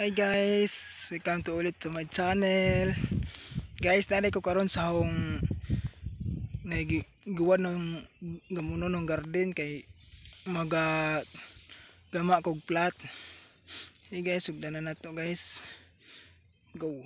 Hi guys, welcome to ulit to my channel. Guys, nanay ko karon sa hong nagiguwa ng gamuno ng garden kay maga gama kog plat. Hey guys, sugdan na to guys. Go.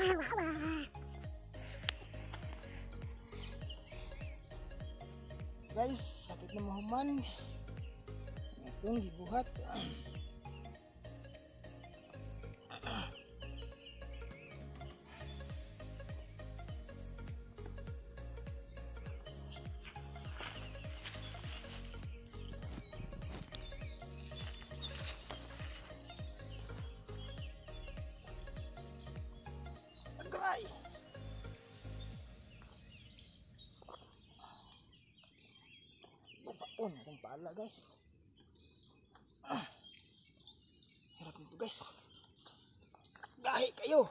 Guys, sapit na mahuman. Itong gibuhat. Agay! Baon itong pala guys. Hirap nito guys. Gahi kayo!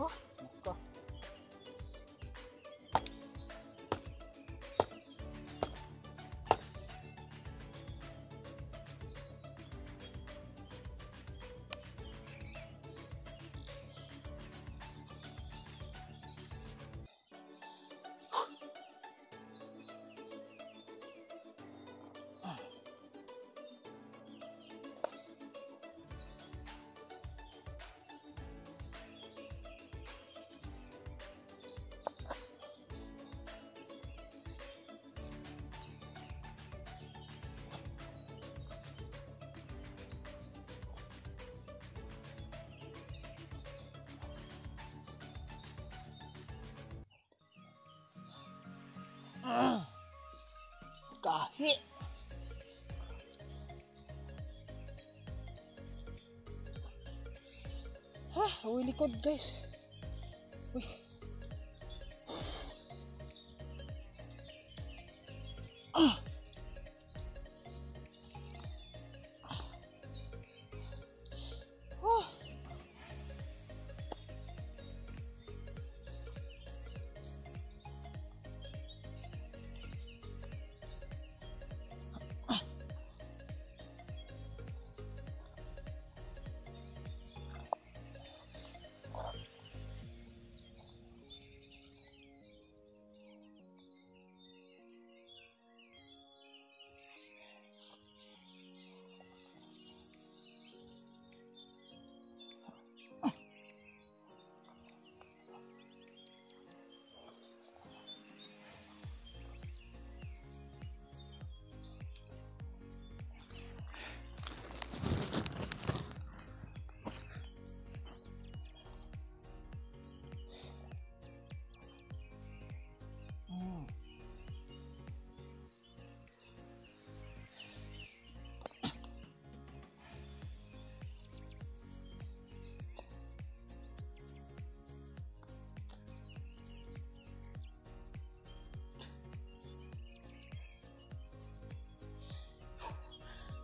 Oh, nako. Gahi! Hah, awi likod guys. Uy. Oh.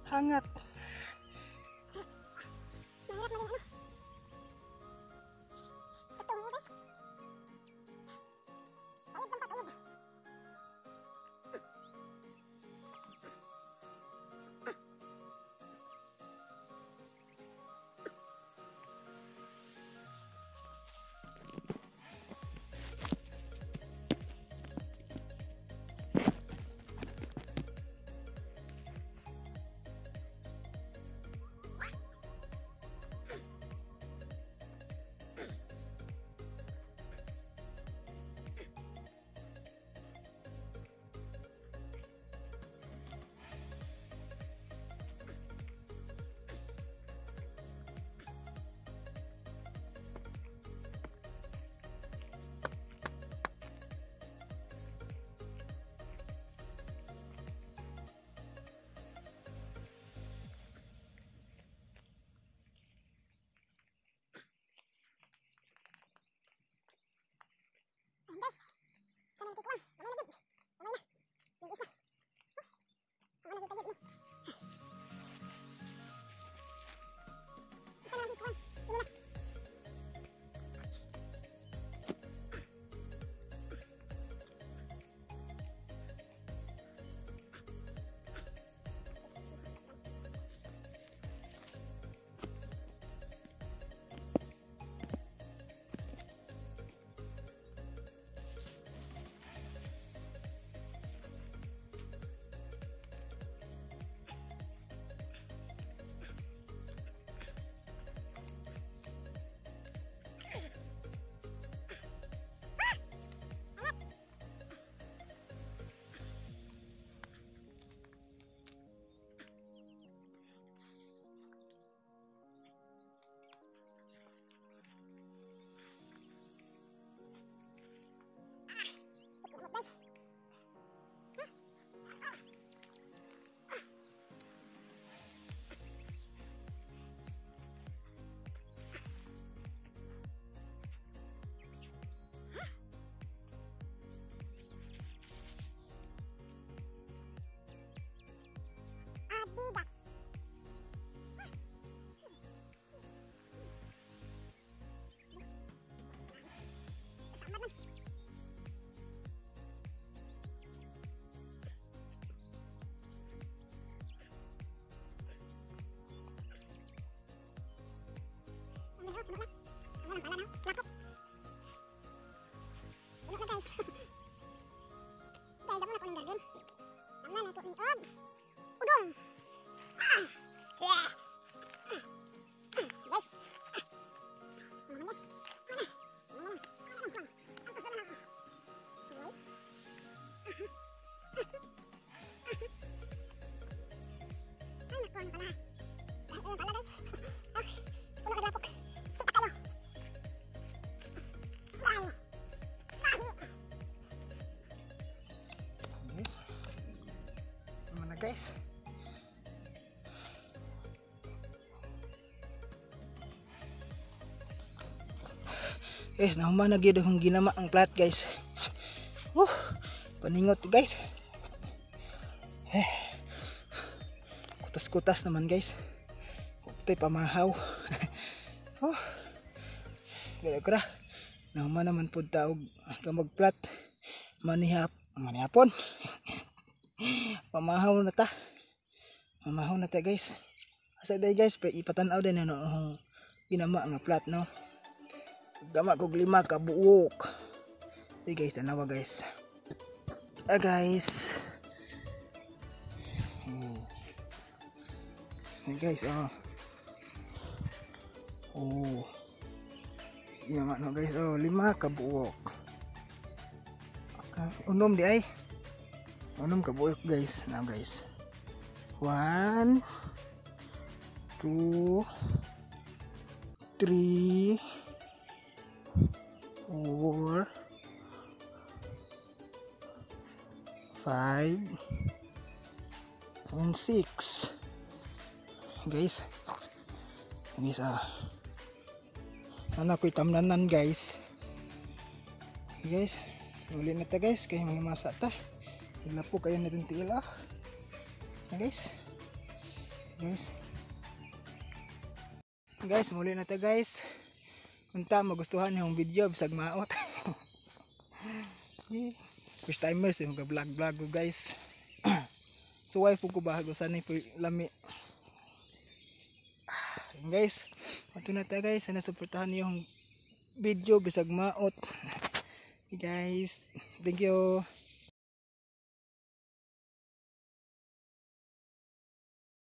Hangat. Mana guys? Guys, nahuman na gyud akong ginama ang plat guys. Paningot guys. Kutas-kutas naman guys. Tay pamahaw. Gara-gara. Nahuman naman pud taog kamag plat. Manihapon. Pamahaw na ta. Pamahaw na ta guys. Asa day guys, ipatanaw din ano ginama nga plat no. Gama kog 5 ka buok. Hey guys, tanawa guys. Guys. Hey guys, Iya no guys, 5 ka buok. Unom di ay. Unom ka buok guys. Now guys. 1 2 3 4 5 and 6 guys. Ano ko'y tamnanan guys. Guys, uli na ta guys, kaya mga masa ta. Hila po kayo natin tila. Guys, muli na ta guys. Unta magustuhan yung video bisag maot. First timers yung vlog ko guys. So why po ko bago sanay po lami. Guys, ato na ta guys, sana suportahan niyo yung video bisag maot. Guys, thank you.